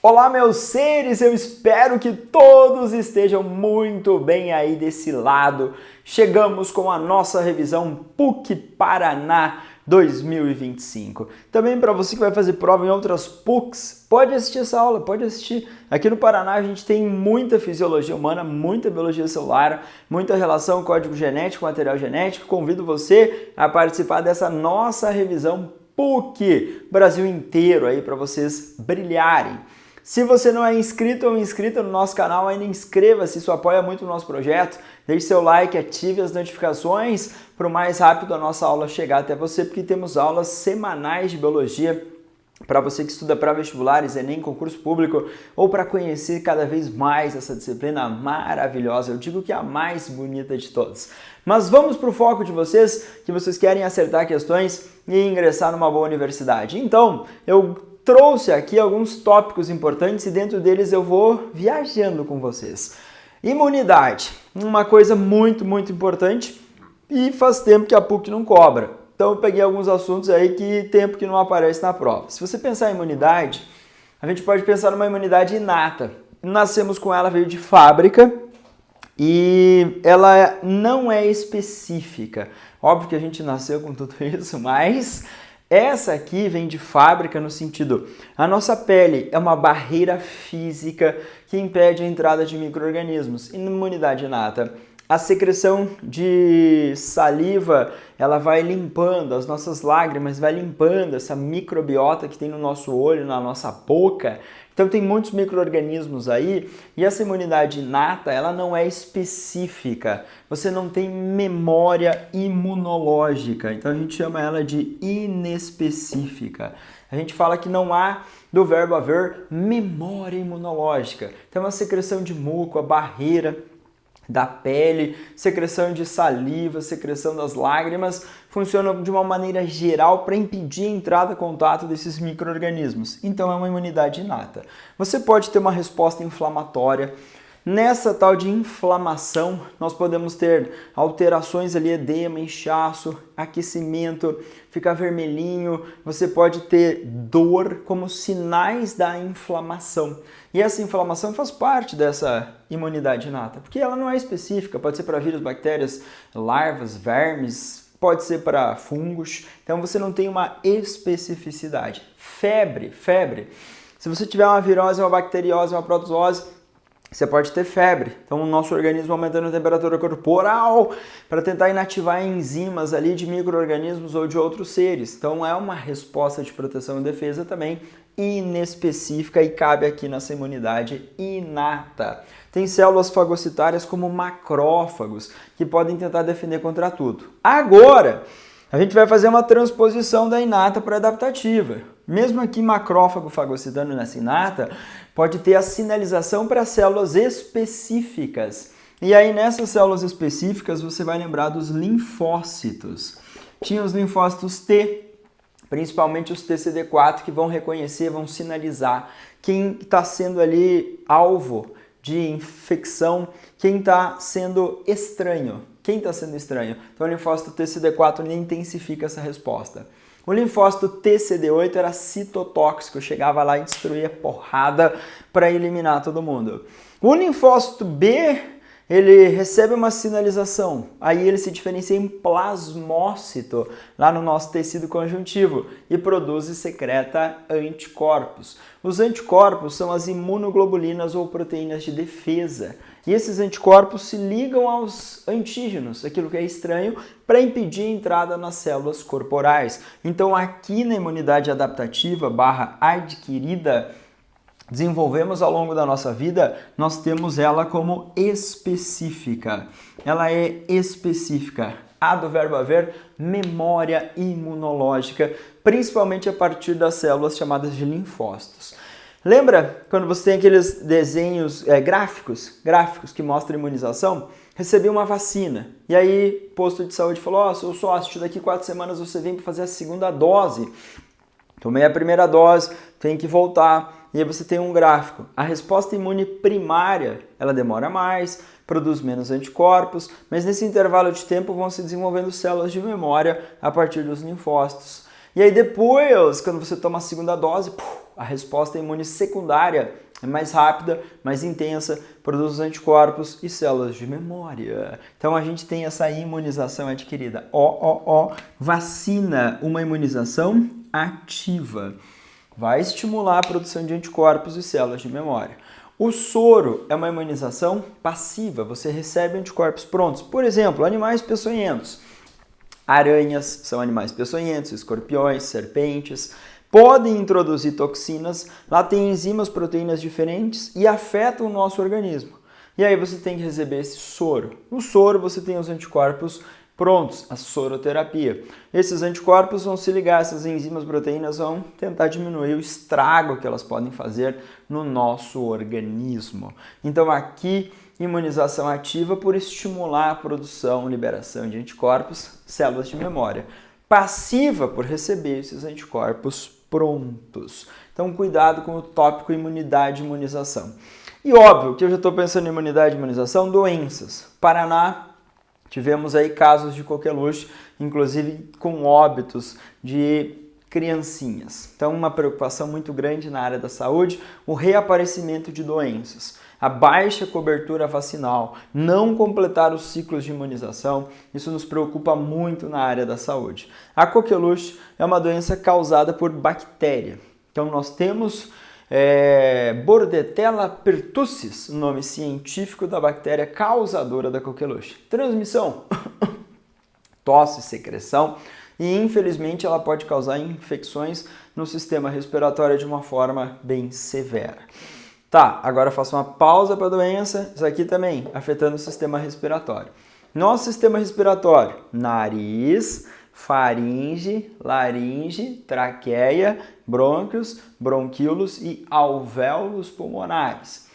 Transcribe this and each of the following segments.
Olá, meus seres! Eu espero que todos estejam muito bem aí desse lado. Chegamos com a nossa revisão PUC Paraná 2025. Também para você que vai fazer prova em outras PUCs, pode assistir essa aula, pode assistir. Aqui no Paraná a gente tem muita fisiologia humana, muita biologia celular, muita relação código genético, material genético. Convido você a participar dessa nossa revisão PUC Brasil inteiro aí para vocês brilharem. Se você não é inscrito ou inscrita no nosso canal, ainda inscreva-se, isso apoia muito o nosso projeto. Deixe seu like, ative as notificações para o mais rápido a nossa aula chegar até você, porque temos aulas semanais de biologia para você que estuda para vestibulares, Enem, concurso público, ou para conhecer cada vez mais essa disciplina maravilhosa. Eu digo que é a mais bonita de todas. Mas vamos para o foco de vocês, que vocês querem acertar questões e ingressar numa boa universidade. Então, eu trouxe aqui alguns tópicos importantes e dentro deles eu vou viajando com vocês. Imunidade, uma coisa muito importante e faz tempo que a PUC não cobra. Então eu peguei alguns assuntos aí que tempo que não aparece na prova. Se você pensar em imunidade, a gente pode pensar numa imunidade inata. Nascemos com ela, veio de fábrica e ela não é específica. Óbvio que a gente nasceu com tudo isso, mas essa aqui vem de fábrica no sentido, a nossa pele é uma barreira física que impede a entrada de micro-organismos. E na imunidade inata, a secreção de saliva, ela vai limpando, as nossas lágrimas, vai limpando essa microbiota que tem no nosso olho, na nossa boca. Então tem muitos micro-organismos aí e essa imunidade inata, ela não é específica. Você não tem memória imunológica, então a gente chama ela de inespecífica. A gente fala que não há, do verbo haver, memória imunológica. Então a secreção de muco, a barreira da pele, secreção de saliva, secreção das lágrimas, funcionam de uma maneira geral para impedir a entrada e contato desses micro-organismos. Então é uma imunidade inata. Você pode ter uma resposta inflamatória. Nessa tal de inflamação, nós podemos ter alterações ali, edema, inchaço, aquecimento, ficar vermelhinho, você pode ter dor como sinais da inflamação. E essa inflamação faz parte dessa imunidade inata, porque ela não é específica, pode ser para vírus, bactérias, larvas, vermes, pode ser para fungos, então você não tem uma especificidade. Febre. Se você tiver uma virose, uma bacteriose, uma protozoose, você pode ter febre, então o nosso organismo aumentando a temperatura corporal para tentar inativar enzimas ali de micro-organismos ou de outros seres. Então é uma resposta de proteção e defesa também inespecífica e cabe aqui nessa imunidade inata. Tem células fagocitárias como macrófagos que podem tentar defender contra tudo. Agora, a gente vai fazer uma transposição da inata para a adaptativa. Mesmo aqui macrófago fagocitando nessa inata, pode ter a sinalização para células específicas. E aí nessas células específicas você vai lembrar dos linfócitos. Tinha os linfócitos T, principalmente os TCD4, que vão reconhecer, vão sinalizar quem está sendo ali alvo de infecção, quem está sendo estranho. Quem está sendo estranho? Então o linfócito TCD4 intensifica essa resposta. O linfócito TCD8 era citotóxico, chegava lá e destruía porrada para eliminar todo mundo. O linfócito B, ele recebe uma sinalização, aí ele se diferencia em plasmócito, lá no nosso tecido conjuntivo, e produz e secreta anticorpos. Os anticorpos são as imunoglobulinas ou proteínas de defesa. E esses anticorpos se ligam aos antígenos, aquilo que é estranho, para impedir a entrada nas células corporais. Então aqui na imunidade adaptativa / adquirida, desenvolvemos ao longo da nossa vida, nós temos ela como específica. Ela é específica. A do verbo haver, memória imunológica, principalmente a partir das células chamadas de linfócitos. Lembra quando você tem aqueles desenhos gráficos que mostram imunização? Recebi uma vacina e aí posto de saúde falou, ó, seu sócio, daqui 4 semanas você vem para fazer a segunda dose. Tomei a primeira dose, tem que voltar. E aí você tem um gráfico. A resposta imune primária, ela demora mais, produz menos anticorpos, mas nesse intervalo de tempo vão se desenvolvendo células de memória a partir dos linfócitos. E aí depois, quando você toma a segunda dose, a resposta imune secundária é mais rápida, mais intensa, produz os anticorpos e células de memória. Então a gente tem essa imunização adquirida. Vacina, uma imunização ativa. Vai estimular a produção de anticorpos e células de memória. O soro é uma imunização passiva, você recebe anticorpos prontos. Por exemplo, animais peçonhentos. Aranhas são animais peçonhentos, escorpiões, serpentes. Podem introduzir toxinas, lá tem enzimas, proteínas diferentes e afetam o nosso organismo. E aí você tem que receber esse soro. No soro você tem os anticorpos prontos, a soroterapia. Esses anticorpos vão se ligar, essas enzimas, proteínas vão tentar diminuir o estrago que elas podem fazer no nosso organismo. Então aqui, imunização ativa por estimular a produção, liberação de anticorpos, células de memória. Passiva por receber esses anticorpos prontos. Então cuidado com o tópico imunidade e imunização. E óbvio que eu já estou pensando em imunidade e imunização, doenças. Paraná, tivemos aí casos de coqueluche, inclusive com óbitos de criancinhas. Então uma preocupação muito grande na área da saúde, o reaparecimento de doenças. A baixa cobertura vacinal, não completar os ciclos de imunização, isso nos preocupa muito na área da saúde. A coqueluche é uma doença causada por bactéria. Então nós temos Bordetella pertussis, o nome científico da bactéria causadora da coqueluche. Transmissão, tosse, secreção e infelizmente ela pode causar infecções no sistema respiratório de uma forma bem severa. Tá, agora faço uma pausa para a doença, isso aqui também afetando o sistema respiratório. Nosso sistema respiratório, nariz, faringe, laringe, traqueia, brônquios, bronquíolos e alvéolos pulmonares.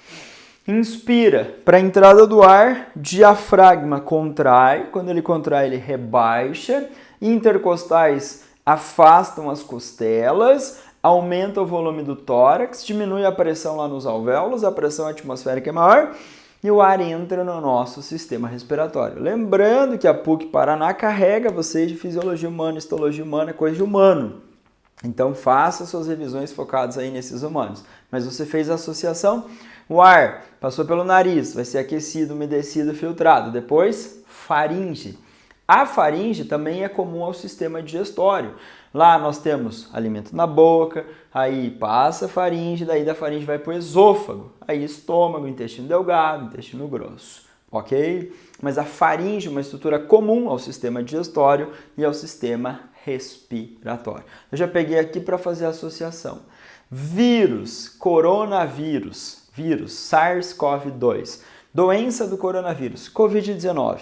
Inspira, para a entrada do ar, diafragma contrai, quando ele contrai ele rebaixa, intercostais afastam as costelas, aumenta o volume do tórax, diminui a pressão lá nos alvéolos, a pressão atmosférica é maior e o ar entra no nosso sistema respiratório. Lembrando que a PUC Paraná carrega vocês de fisiologia humana, histologia humana, coisa de humano. Então faça suas revisões focadas aí nesses humanos. Mas você fez a associação, o ar passou pelo nariz, vai ser aquecido, umedecido, filtrado. Depois, faringe. A faringe também é comum ao sistema digestório. Lá nós temos alimento na boca, aí passa a faringe, daí da faringe vai para o esôfago, aí estômago, intestino delgado, intestino grosso, ok? Mas a faringe é uma estrutura comum ao sistema digestório e ao sistema respiratório. Eu já peguei aqui para fazer a associação. Vírus, coronavírus, vírus, SARS-CoV-2, doença do coronavírus, Covid-19.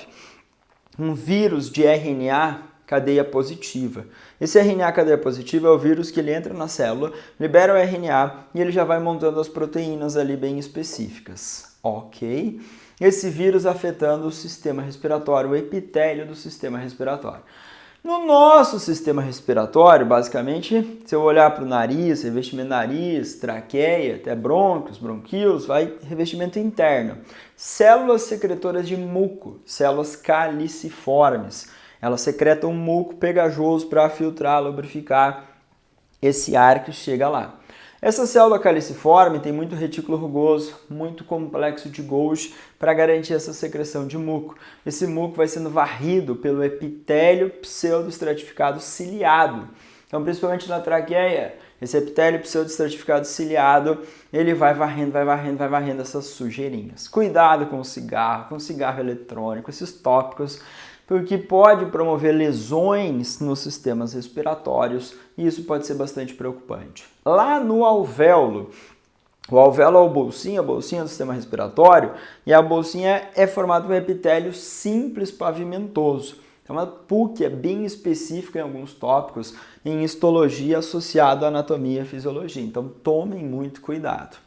Um vírus de RNA cadeia positiva. Esse RNA cadeia positiva é o vírus que ele entra na célula, libera o RNA e ele já vai montando as proteínas ali bem específicas, ok? Esse vírus afetando o sistema respiratório, o epitélio do sistema respiratório. No nosso sistema respiratório, basicamente, se eu olhar para o nariz, revestimento nariz, traqueia, até brônquios, bronquíolos, vai revestimento interno. Células secretoras de muco, células caliciformes. Elas secretam um muco pegajoso para filtrar, lubrificar esse ar que chega lá. Essa célula caliciforme tem muito retículo rugoso, muito complexo de Golgi para garantir essa secreção de muco. Esse muco vai sendo varrido pelo epitélio pseudoestratificado ciliado. Então, principalmente na traqueia, esse epitélio pseudoestratificado ciliado, ele vai varrendo essas sujeirinhas. Cuidado com o cigarro eletrônico, esses tópicos, porque pode promover lesões nos sistemas respiratórios e isso pode ser bastante preocupante. Lá no alvéolo, o alvéolo é a bolsinha do sistema respiratório e a bolsinha é formada por um epitélio simples pavimentoso. Então a PUC é bem específica em alguns tópicos em histologia associado à anatomia e fisiologia, então tomem muito cuidado.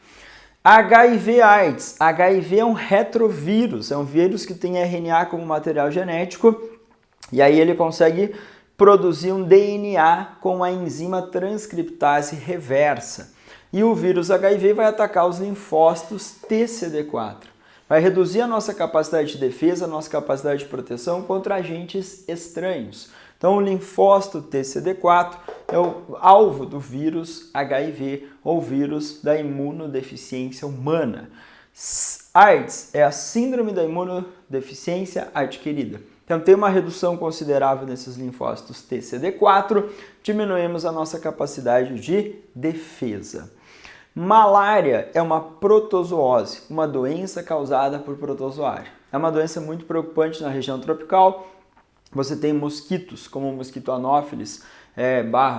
HIV/AIDS. HIV é um retrovírus, é um vírus que tem RNA como material genético e aí ele consegue produzir um DNA com a enzima transcriptase reversa. E o vírus HIV vai atacar os linfócitos TCD4. Vai reduzir a nossa capacidade de defesa, a nossa capacidade de proteção contra agentes estranhos. Então, Então, o linfócito TCD4 é o alvo do vírus HIV ou vírus da imunodeficiência humana. AIDS é a síndrome da imunodeficiência adquirida. Então, tem uma redução considerável nesses linfócitos TCD4, diminuímos a nossa capacidade de defesa. Malária é uma protozoose, uma doença causada por protozoário. É uma doença muito preocupante na região tropical. Você tem mosquitos, como o mosquito anófeles,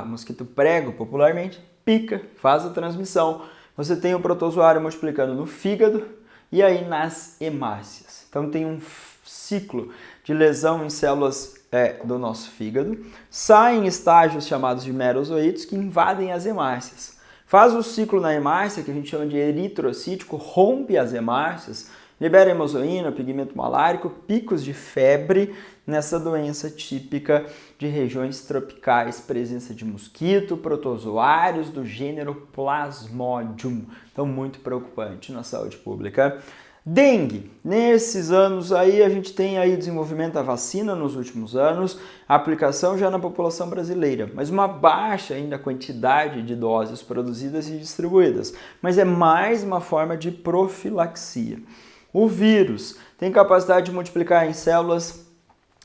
mosquito prego, popularmente, pica, faz a transmissão. Você tem o protozoário multiplicando no fígado e aí nas hemácias. Então tem um ciclo de lesão em células do nosso fígado, saem estágios chamados de merozoítos que invadem as hemácias. Faz o ciclo na hemácia, que a gente chama de eritrocítico, rompe as hemácias, libera hemozoína, pigmento malárico, picos de febre nessa doença típica de regiões tropicais, presença de mosquito, protozoários do gênero Plasmodium. Então, muito preocupante na saúde pública. Dengue. Nesses anos aí, a gente tem aí desenvolvimento da vacina nos últimos anos, a aplicação já na população brasileira, mas uma baixa ainda quantidade de doses produzidas e distribuídas. Mas é mais uma forma de profilaxia. O vírus tem capacidade de multiplicar em células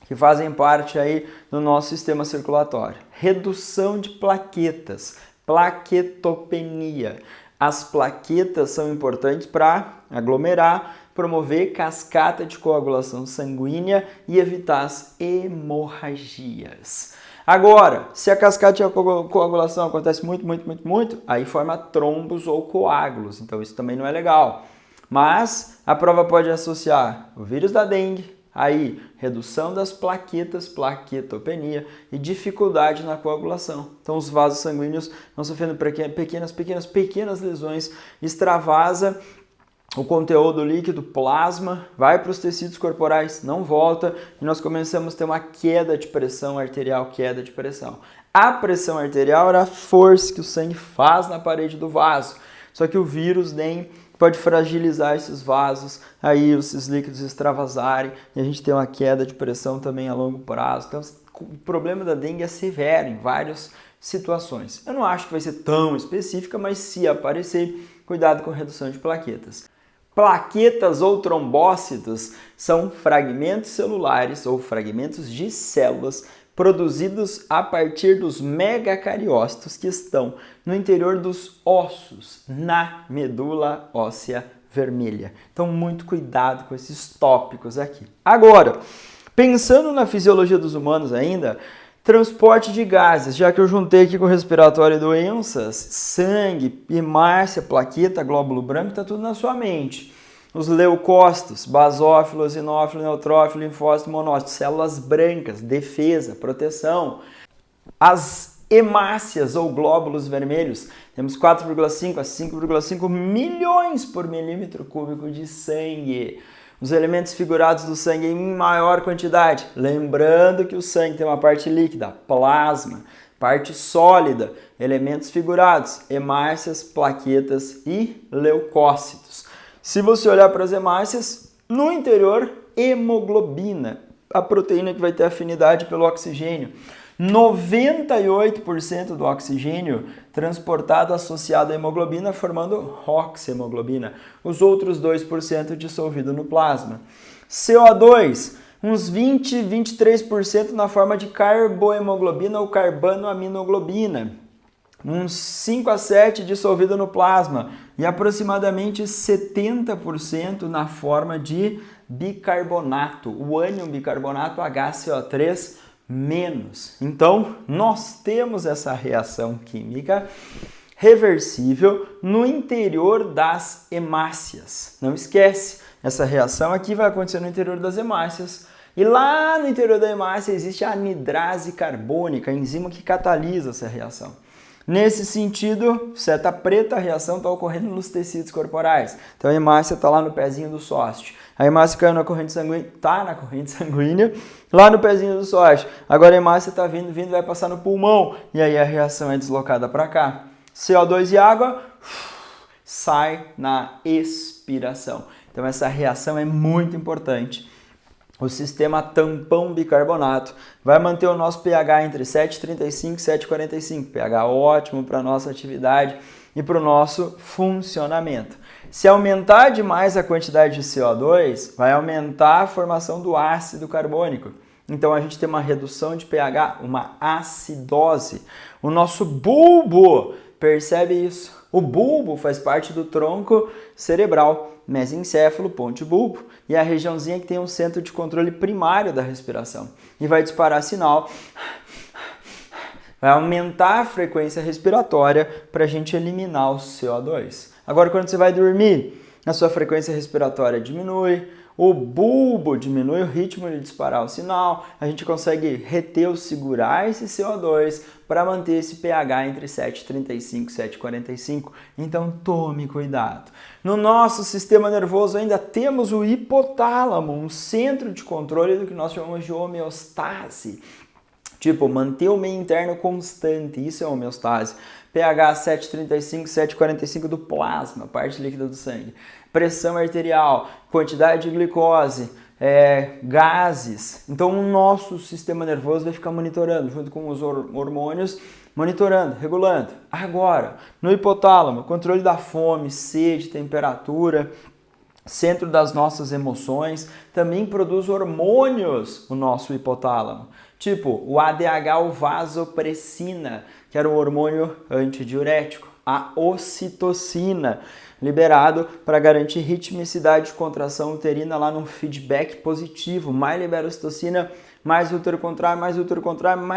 que fazem parte aí do nosso sistema circulatório. Redução de plaquetas, plaquetopenia. As plaquetas são importantes para aglomerar, promover cascata de coagulação sanguínea e evitar as hemorragias. Agora, se a cascata de coagulação acontece muito, aí forma trombos ou coágulos, então isso também não é legal. Mas a prova pode associar o vírus da dengue, aí redução das plaquetas, plaquetopenia e dificuldade na coagulação. Então os vasos sanguíneos vão sofrendo pequenas lesões, extravasa o conteúdo líquido, plasma, vai para os tecidos corporais, não volta e nós começamos a ter uma queda de pressão arterial, queda de pressão. A pressão arterial era a força que o sangue faz na parede do vaso, só que o vírus nem pode fragilizar esses vasos, aí esses líquidos extravasarem e a gente tem uma queda de pressão também a longo prazo. Então, o problema da dengue é severo em várias situações. Eu não acho que vai ser tão específica, mas se aparecer, cuidado com a redução de plaquetas. Plaquetas ou trombócitos são fragmentos celulares ou fragmentos de células produzidos a partir dos megacariócitos que estão no interior dos ossos, na medula óssea vermelha. Então, muito cuidado com esses tópicos aqui. Agora, pensando na fisiologia dos humanos ainda, transporte de gases, já que eu juntei aqui com respiratório e doenças, sangue, hemácia, plaqueta, glóbulo branco, está tudo na sua mente. Os leucócitos, basófilo, eosinófilo, neutrófilo, linfócito, monócito, células brancas, defesa, proteção. As hemácias ou glóbulos vermelhos, temos 4,5 a 5,5 milhões por milímetro cúbico de sangue. Os elementos figurados do sangue em maior quantidade, lembrando que o sangue tem uma parte líquida, plasma, parte sólida, elementos figurados, hemácias, plaquetas e leucócitos. Se você olhar para as hemácias, no interior, hemoglobina, a proteína que vai ter afinidade pelo oxigênio. 98% do oxigênio transportado associado à hemoglobina, formando oxemoglobina. Os outros 2% dissolvido no plasma. CO2, uns 20, 23% na forma de carbohemoglobina ou carbanoaminoglobina. Uns 5 a 7 dissolvido no plasma e aproximadamente 70% na forma de bicarbonato, o ânion bicarbonato HCO3-. Então, nós temos essa reação química reversível no interior das hemácias. Não esquece, essa reação aqui vai acontecer no interior das hemácias. E lá no interior da hemácia existe a anidrase carbônica, a enzima que catalisa essa reação. Nesse sentido, seta preta, a reação está ocorrendo nos tecidos corporais. Então a hemácia está lá no pezinho do sócio. A hemácia caiu na corrente sanguínea, está na corrente sanguínea, lá no pezinho do sócio. Agora a hemácia está vindo, vai passar no pulmão. E aí a reação é deslocada para cá. CO2 e água sai na expiração. Então essa reação é muito importante. o sistema tampão bicarbonato vai manter o nosso pH entre 7,35 e 7,45, pH ótimo para a nossa atividade e para o nosso funcionamento. Se aumentar demais a quantidade de CO2, vai aumentar a formação do ácido carbônico. Então a gente tem uma redução de pH, uma acidose. O nosso bulbo percebe isso. O bulbo faz parte do tronco cerebral, mesencéfalo, ponte bulbo, e é a regiãozinha que tem um centro de controle primário da respiração. E vai disparar sinal, vai aumentar a frequência respiratória para a gente eliminar o CO2. Agora, quando você vai dormir, a sua frequência respiratória diminui, o bulbo diminui o ritmo de disparar o sinal, a gente consegue reter ou segurar esse CO2 para manter esse pH entre 7,35 e 7,45. Então tome cuidado. No nosso sistema nervoso ainda temos o hipotálamo, um centro de controle do que nós chamamos de homeostase. Tipo, manter o meio interno constante, isso é homeostase. pH 7,35, 7,45 do plasma, parte líquida do sangue. Pressão arterial, quantidade de glicose, gases. Então o nosso sistema nervoso vai ficar monitorando, junto com os hormônios, monitorando, regulando. Agora, no hipotálamo, controle da fome, sede, temperatura, centro das nossas emoções, também produz hormônios o nosso hipotálamo. Tipo, o ADH ou vasopressina, que era um hormônio antidiurético. A ocitocina, liberado para garantir ritmicidade de contração uterina lá num feedback positivo. Mais libera ocitocina, mais útero contrai, mais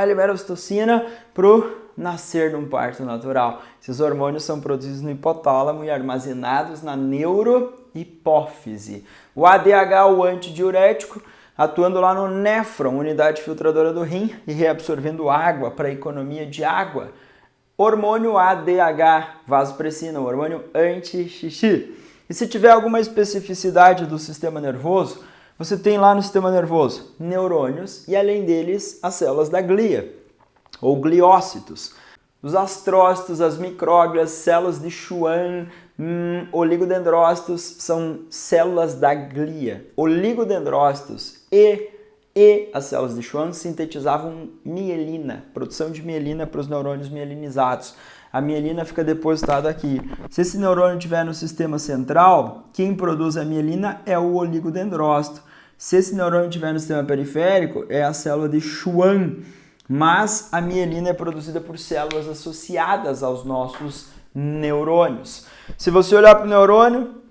libera ocitocina pro nascer num parto natural. Esses hormônios são produzidos no hipotálamo e armazenados na neurohipófise. O ADH, o antidiurético, atuando lá no néfron, unidade filtradora do rim, e reabsorvendo água para economia de água. Hormônio ADH, vasopressina, o hormônio anti-xixi. E se tiver alguma especificidade do sistema nervoso, você tem lá no sistema nervoso neurônios e além deles as células da glia, ou gliócitos. Os astrócitos, as micróglias, células de Schwann, oligodendrócitos são células da glia. Oligodendrócitos e as células de Schwann sintetizavam mielina, produção de mielina para os neurônios mielinizados. A mielina fica depositada aqui. Se esse neurônio estiver no sistema central, quem produz a mielina é o oligodendrócito. Se esse neurônio estiver no sistema periférico, é a célula de Schwann. Mas a mielina é produzida por células associadas aos nossos neurônios. Se você olhar para o neurônio,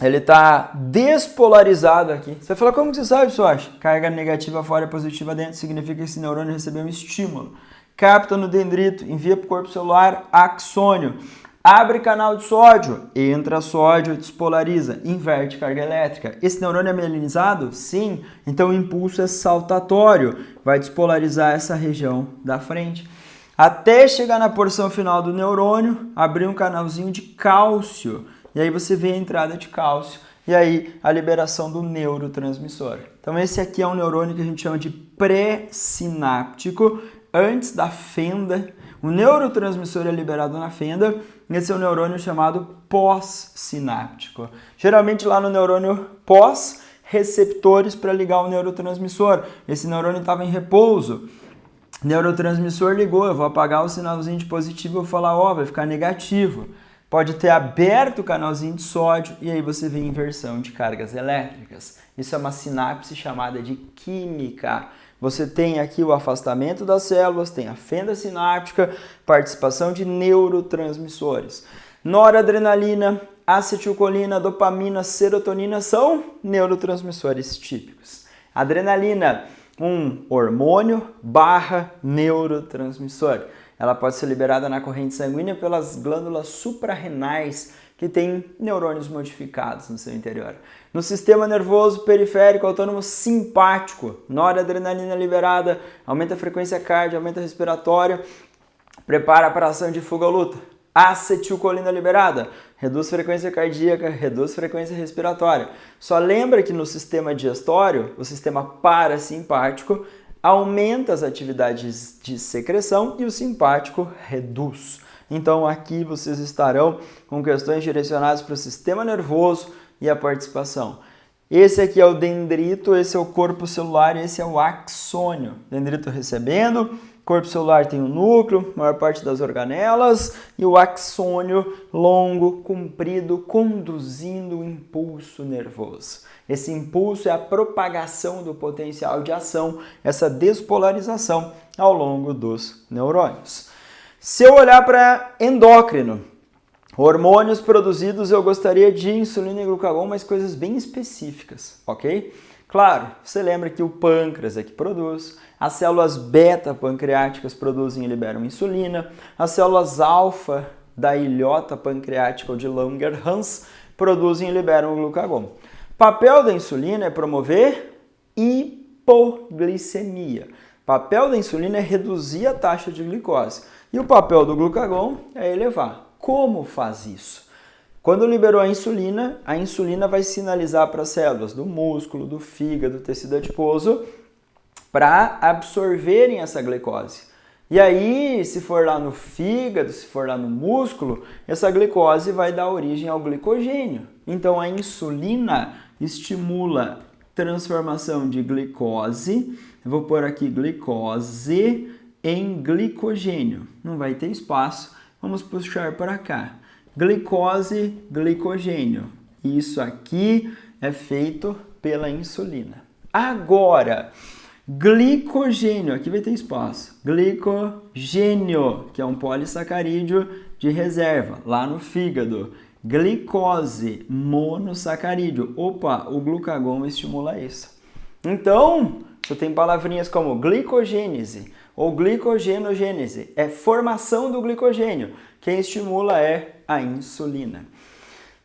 ele está despolarizado aqui. Você vai falar, como que você sabe, Soares? Carga negativa fora e positiva dentro significa que esse neurônio recebeu um estímulo. Capta no dendrito, envia para o corpo celular, axônio. Abre canal de sódio, entra sódio, despolariza, inverte carga elétrica. Esse neurônio é mielinizado? Sim. Então o impulso é saltatório, vai despolarizar essa região da frente. Até chegar na porção final do neurônio, abrir um canalzinho de cálcio. E aí você vê a entrada de cálcio e aí a liberação do neurotransmissor. Então esse aqui é um neurônio que a gente chama de pré-sináptico, antes da fenda. O neurotransmissor é liberado na fenda, esse é um neurônio chamado pós-sináptico. Geralmente lá no neurônio pós, receptores para ligar o neurotransmissor. Esse neurônio estava em repouso. Neurotransmissor ligou, eu vou apagar o sinalzinho de positivo e vou falar, ó, vai ficar negativo. Pode ter aberto o canalzinho de sódio e aí você vê inversão de cargas elétricas. Isso é uma sinapse chamada de química. Você tem aqui o afastamento das células, tem a fenda sináptica, participação de neurotransmissores. Noradrenalina, acetilcolina, dopamina, serotonina são neurotransmissores típicos. Adrenalina, um hormônio / neurotransmissor. Ela pode ser liberada na corrente sanguínea pelas glândulas suprarrenais, que têm neurônios modificados no seu interior. No sistema nervoso periférico autônomo simpático, noradrenalina liberada, aumenta a frequência cardíaca, aumenta a respiratória, prepara para a ação de fuga ou luta. Acetilcolina liberada, reduz frequência cardíaca, reduz frequência respiratória. Só lembra que no sistema digestório, o sistema parasimpático, aumenta as atividades de secreção e o simpático reduz. Então aqui vocês estarão com questões direcionadas para o sistema nervoso e a participação. Esse aqui é o dendrito, esse é o corpo celular, esse é o axônio. Dendrito recebendo, corpo celular tem o núcleo, maior parte das organelas, e o axônio longo, comprido, conduzindo o impulso nervoso. Esse impulso é a propagação do potencial de ação, essa despolarização ao longo dos neurônios. Se eu olhar para endócrino, hormônios produzidos, eu gostaria de insulina e glucagon, mas coisas bem específicas, ok? Claro, você lembra que o pâncreas é que produz, as células beta-pancreáticas produzem e liberam insulina, as células alfa da ilhota pancreática ou de Langerhans produzem e liberam o glucagon. O papel da insulina é promover hipoglicemia. O papel da insulina é reduzir a taxa de glicose e o papel do glucagon é elevar. Como faz isso? Quando liberou a insulina vai sinalizar para as células do músculo, do fígado, do tecido adiposo para absorverem essa glicose. E aí, se for lá no fígado, se for lá no músculo, essa glicose vai dar origem ao glicogênio. Então, a insulina estimula transformação de glicose, eu vou pôr aqui glicose em glicogênio. Não vai ter espaço, vamos puxar para cá. Glicose, glicogênio. Isso aqui é feito pela insulina. Agora, glicogênio, aqui vai ter espaço. Glicogênio, que é um polissacarídeo de reserva, lá no fígado. Glicose, monossacarídeo. Opa, o glucagon estimula isso. Então, você tem palavrinhas como glicogênese ou glicogenogênese. É formação do glicogênio. Quem estimula é a insulina.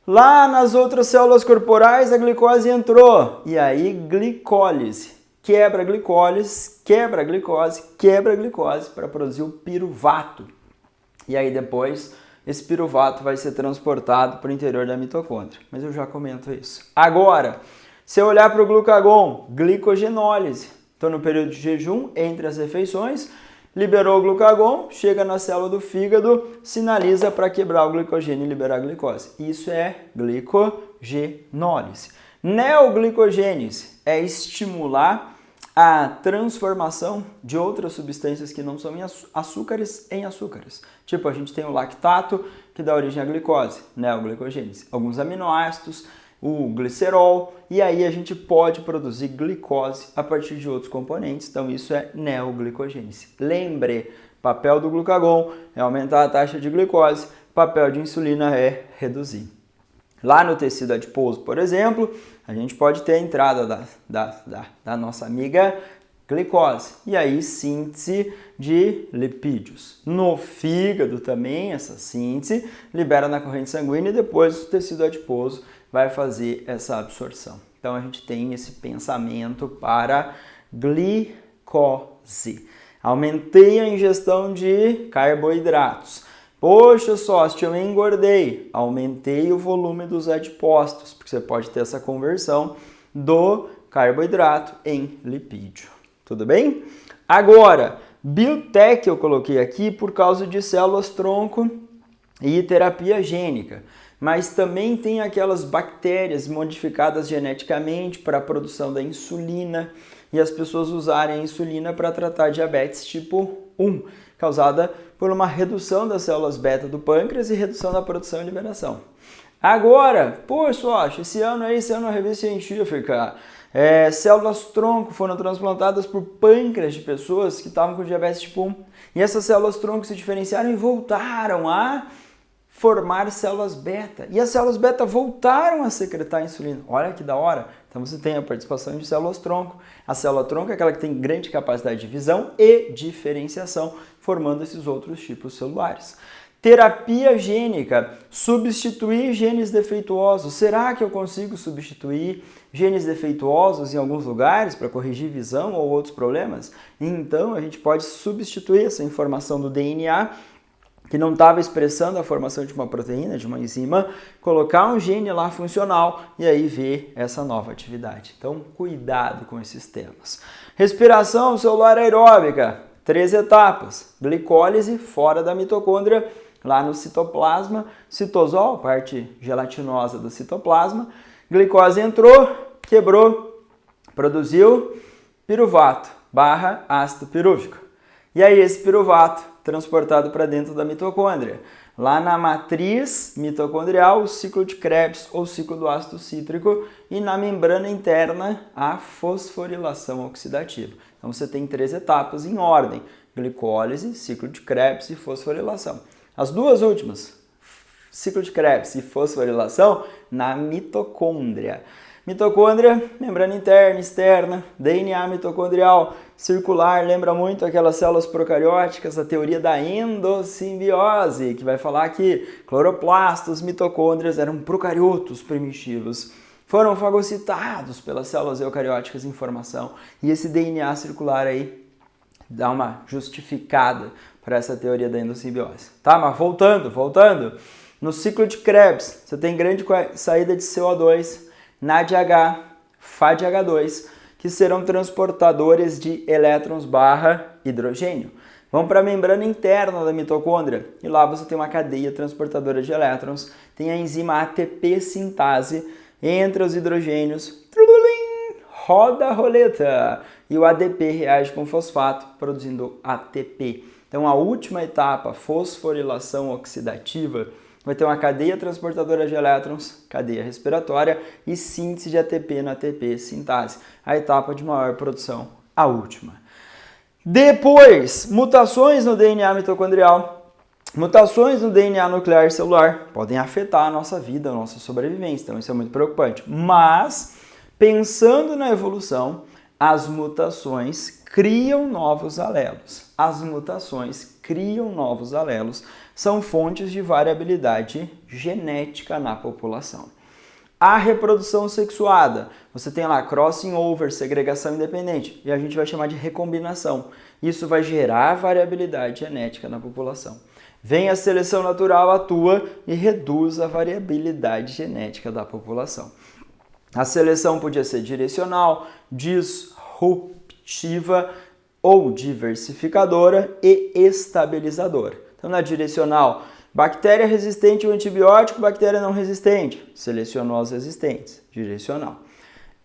Lá nas outras células corporais, a glicose entrou. E aí, glicólise. Quebra a glicólise, quebra a glicose, quebra a glicose para produzir o piruvato. E aí depois, esse piruvato vai ser transportado para o interior da mitocôndria. Mas eu já comento isso. Agora, se eu olhar para o glucagon, glicogenólise. Estou no período de jejum, entre as refeições, liberou o glucagon, chega na célula do fígado, sinaliza para quebrar o glicogênio e liberar a glicose. Isso é glicogenólise. Neoglicogênese é estimular a transformação de outras substâncias que não são açúcares em açúcares. Tipo, a gente tem o lactato, que dá origem à glicose, neoglicogênese. Alguns aminoácidos, o glicerol, e aí a gente pode produzir glicose a partir de outros componentes, então isso é neoglicogênese. Lembre, papel do glucagon é aumentar a taxa de glicose, papel de insulina é reduzir. Lá no tecido adiposo, por exemplo, a gente pode ter a entrada da nossa amiga glicose e aí síntese de lipídios. No fígado também, essa síntese libera na corrente sanguínea e depois o tecido adiposo vai fazer essa absorção. Então a gente tem esse pensamento para glicose. Aumentei a ingestão de carboidratos. Poxa, sócio, eu engordei. Aumentei o volume dos adipócitos, porque você pode ter essa conversão do carboidrato em lipídio. Tudo bem? Agora, biotech eu coloquei aqui por causa de células-tronco e terapia gênica. Mas também tem aquelas bactérias modificadas geneticamente para a produção da insulina e as pessoas usarem a insulina para tratar diabetes tipo 1, causada por uma redução das células beta do pâncreas e redução da produção e liberação. Agora, sócio, esse ano a revista científica, células-tronco foram transplantadas por pâncreas de pessoas que estavam com diabetes tipo 1 e essas células-tronco se diferenciaram e voltaram a formar células beta. E as células beta voltaram a secretar insulina. Olha que da hora. Então você tem a participação de células-tronco. A célula-tronco é aquela que tem grande capacidade de visão e diferenciação, formando esses outros tipos celulares. Terapia gênica, substituir genes defeituosos. Será que eu consigo substituir genes defeituosos em alguns lugares para corrigir visão ou outros problemas? Então a gente pode substituir essa informação do DNA que não estava expressando a formação de uma proteína, de uma enzima, colocar um gene lá funcional e aí ver essa nova atividade. Então, cuidado com esses temas. Respiração celular aeróbica, 3 etapas. Glicólise fora da mitocôndria, lá no citoplasma, citosol, parte gelatinosa do citoplasma. Glicose entrou, quebrou, produziu piruvato barra ácido pirúvico. E aí esse piruvato transportado para dentro da mitocôndria. Lá na matriz mitocondrial, o ciclo de Krebs ou ciclo do ácido cítrico, e na membrana interna, a fosforilação oxidativa. Então você tem 3 etapas em ordem: glicólise, ciclo de Krebs e fosforilação. As duas últimas, ciclo de Krebs e fosforilação, na mitocôndria. Mitocôndria, membrana interna, externa, DNA mitocondrial, circular, lembra muito aquelas células procarióticas, a teoria da endossimbiose, que vai falar que cloroplastos, mitocôndrias eram procariotos primitivos, foram fagocitados pelas células eucarióticas em formação, e esse DNA circular aí dá uma justificada para essa teoria da endossimbiose. Tá, mas voltando, no ciclo de Krebs, você tem grande saída de CO2, NADH, FADH2, que serão transportadores de elétrons barra hidrogênio. Vão para a membrana interna da mitocôndria e lá você tem uma cadeia transportadora de elétrons, tem a enzima ATP sintase, entra os hidrogênios, roda a roleta e o ADP reage com fosfato produzindo ATP. Então a última etapa, fosforilação oxidativa, vai ter uma cadeia transportadora de elétrons, cadeia respiratória e síntese de ATP na ATP sintase. A etapa de maior produção, a última. Depois, mutações no DNA mitocondrial, mutações no DNA nuclear celular podem afetar a nossa vida, a nossa sobrevivência. Então isso é muito preocupante. Mas, pensando na evolução, as mutações criam novos alelos. As mutações criam novos alelos, são fontes de variabilidade genética na população. A reprodução sexuada, você tem lá crossing over, segregação independente, e a gente vai chamar de recombinação. Isso vai gerar variabilidade genética na população. Vem a seleção natural, atua e reduz a variabilidade genética da população. A seleção podia ser direcional, disruptiva ou diversificadora e estabilizadora. Então, na direcional, bactéria resistente ao antibiótico, bactéria não resistente. Selecionou as resistentes, direcional.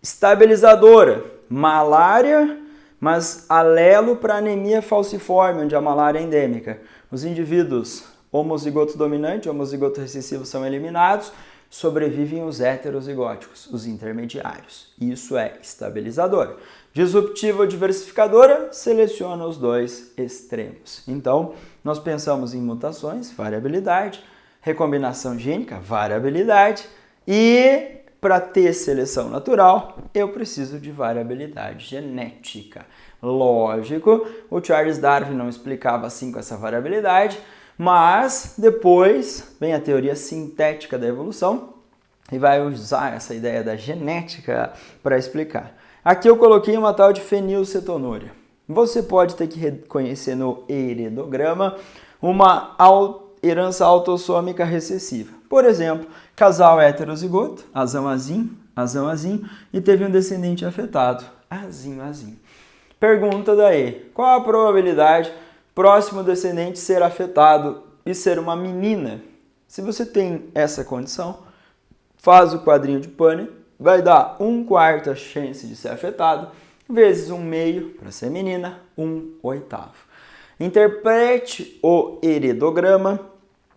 Estabilizadora, malária, mas alelo para anemia falciforme, onde a malária é endêmica. Os indivíduos homozigoto dominante e homozigoto recessivo são eliminados, sobrevivem os heterozigóticos, os intermediários. Isso é estabilizador. Disruptiva ou diversificadora, seleciona os dois extremos. Então, nós pensamos em mutações, variabilidade, recombinação gênica, variabilidade, e para ter seleção natural, eu preciso de variabilidade genética. Lógico, o Charles Darwin não explicava assim com essa variabilidade, mas depois vem a teoria sintética da evolução e vai usar essa ideia da genética para explicar. Aqui eu coloquei uma tal de fenilcetonúria. Você pode ter que reconhecer no heredograma uma herança autossômica recessiva. Por exemplo, casal heterozigoto, azão-azim, e teve um descendente afetado, azinho. Pergunta daí, qual a probabilidade próximo descendente ser afetado e ser uma menina? Se você tem essa condição, faz o quadrinho de Panner, vai dar 1/4 a chance de ser afetado, vezes 1/2 para ser menina, 1/8. Interprete o heredograma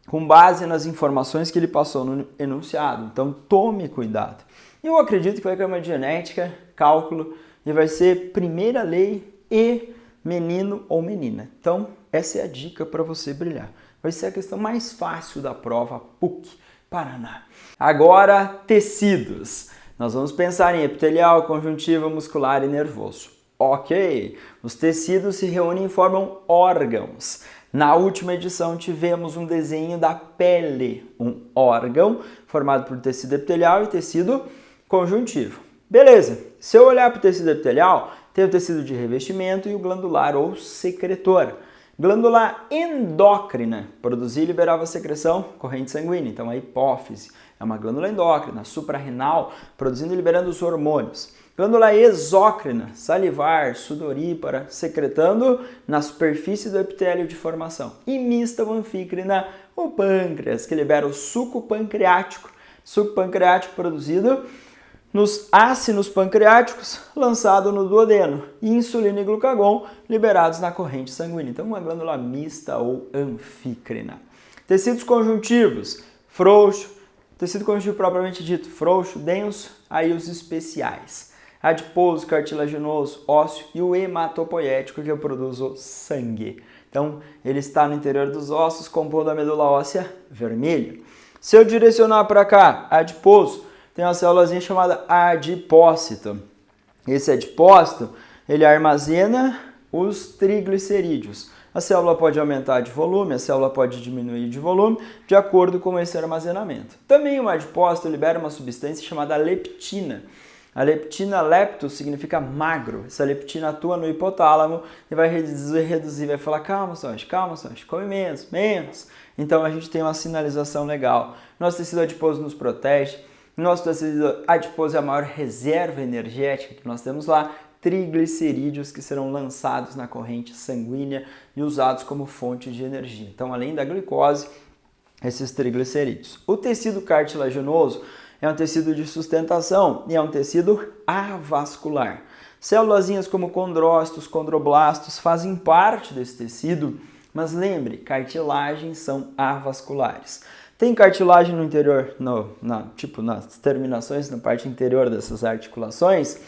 com base nas informações que ele passou no enunciado, então tome cuidado. Eu acredito que vai cair uma genética, cálculo, e vai ser primeira lei e menino ou menina. Então, essa é a dica para você brilhar. Vai ser a questão mais fácil da prova PUC Paraná. Agora, tecidos. Nós vamos pensar em epitelial, conjuntiva, muscular e nervoso. Ok, os tecidos se reúnem e formam órgãos. Na última edição tivemos um desenho da pele, um órgão formado por tecido epitelial e tecido conjuntivo. Beleza, se eu olhar para o tecido epitelial, tem o tecido de revestimento e o glandular ou secretor. Glândula endócrina, produzia e liberava secreção corrente sanguínea, então a hipófise é uma glândula endócrina, suprarrenal, produzindo e liberando os hormônios. Glândula exócrina, salivar, sudorípara, secretando na superfície do epitélio de formação. E mista ou anfícrina, o pâncreas, que libera o suco pancreático produzido nos ácidos pancreáticos, lançado no duodeno, e insulina e glucagon liberados na corrente sanguínea. Então, uma glândula mista ou anfícrina. Tecidos conjuntivos, frouxo, tecido conjuntivo propriamente dito, frouxo, denso, aí os especiais. Adiposo, cartilaginoso, ósseo e o hematopoético, que produz o sangue. Então, ele está no interior dos ossos, compondo a medula óssea vermelha. Se eu direcionar para cá, adiposo, tem uma célulazinha chamada adipócito. Esse adipócito, ele armazena os triglicerídeos. A célula pode aumentar de volume, a célula pode diminuir de volume, de acordo com esse armazenamento. Também o adipócito libera uma substância chamada leptina. A leptina, lepto, significa magro. Essa leptina atua no hipotálamo e vai reduzir, vai falar, calma, Sochi, come menos, menos. Então a gente tem uma sinalização legal. Nosso tecido adiposo nos protege. Nosso tecido adiposo é a maior reserva energética que nós temos lá, triglicerídeos que serão lançados na corrente sanguínea e usados como fonte de energia. Então, além da glicose, esses triglicerídeos. O tecido cartilaginoso é um tecido de sustentação e é um tecido avascular. Célulazinhas como condrócitos, condroblastos fazem parte desse tecido, mas cartilagens são avasculares. Tem cartilagem no interior, nas terminações, na parte interior dessas articulações,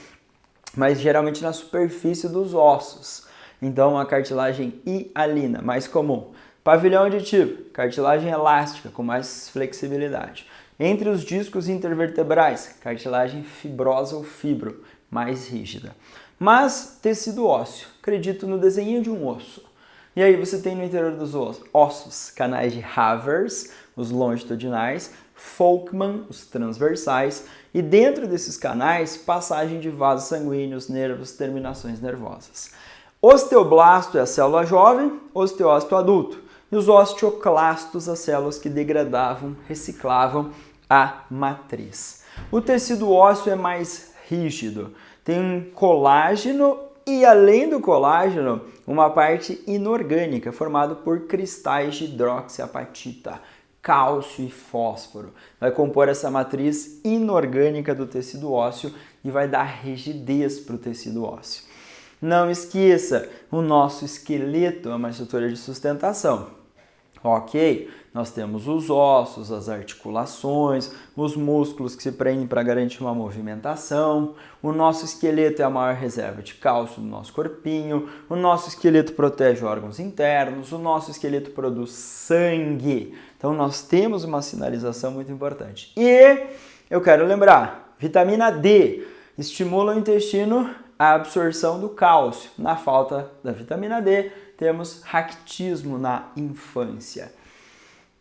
mas geralmente na superfície dos ossos. Então, a cartilagem hialina, mais comum. Pavilhão aditivo, cartilagem elástica, com mais flexibilidade. Entre os discos intervertebrais, cartilagem fibrosa ou fibro, mais rígida. Mas, tecido ósseo, acredito no desenho de um osso. E aí você tem no interior dos ossos canais de Havers, os longitudinais, Folkman, os transversais, e dentro desses canais, passagem de vasos sanguíneos, nervos, terminações nervosas. Osteoblasto é a célula jovem, osteócito adulto, e os osteoclastos, as células que degradavam, reciclavam a matriz. O tecido ósseo é mais rígido, tem um colágeno e, além do colágeno, uma parte inorgânica formada por cristais de hidroxiapatita, cálcio e fósforo. Vai compor essa matriz inorgânica do tecido ósseo e vai dar rigidez para o tecido ósseo. Não esqueça, o nosso esqueleto é uma estrutura de sustentação. Ok, nós temos os ossos, as articulações, os músculos que se prendem para garantir uma movimentação. O nosso esqueleto é a maior reserva de cálcio do nosso corpinho. O nosso esqueleto protege órgãos internos. O nosso esqueleto produz sangue. Então nós temos uma sinalização muito importante. E eu quero lembrar, vitamina D estimula o intestino a absorção do cálcio. Na falta da vitamina D, temos raquitismo na infância.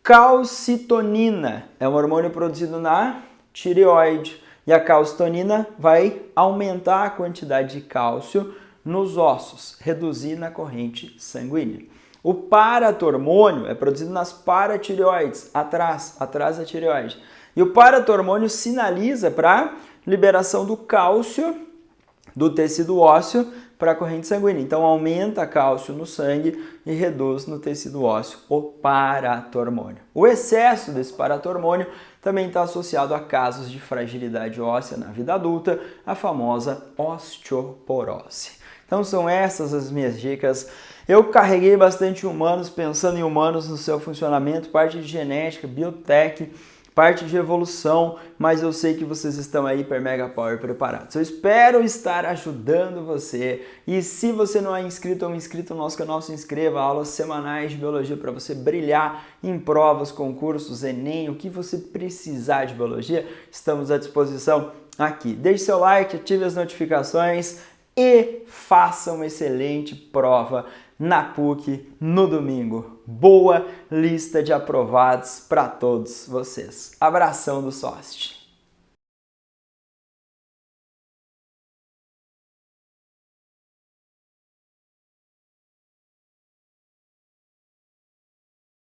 Calcitonina é um hormônio produzido na tireoide e a calcitonina vai aumentar a quantidade de cálcio nos ossos, reduzir na corrente sanguínea. O paratormônio é produzido nas paratireoides, atrás da tireoide. E o paratormônio sinaliza para liberação do cálcio do tecido ósseo para a corrente sanguínea. Então, aumenta cálcio no sangue e reduz no tecido ósseo o paratormônio. O excesso desse paratormônio também está associado a casos de fragilidade óssea na vida adulta, a famosa osteoporose. Então, são essas as minhas dicas. Eu carreguei bastante humanos, pensando em humanos no seu funcionamento, parte de genética, biotech, parte de evolução, mas eu sei que vocês estão aí hiper mega power preparados. Eu espero estar ajudando você, e se você não é inscrito ou inscrito no nosso canal, se inscreva. Aulas semanais de biologia para você brilhar em provas, concursos, Enem, o que você precisar de biologia, estamos à disposição aqui. Deixe seu like, ative as notificações e faça uma excelente prova na PUC no domingo. Boa lista de aprovados para todos vocês. Abração do Sost.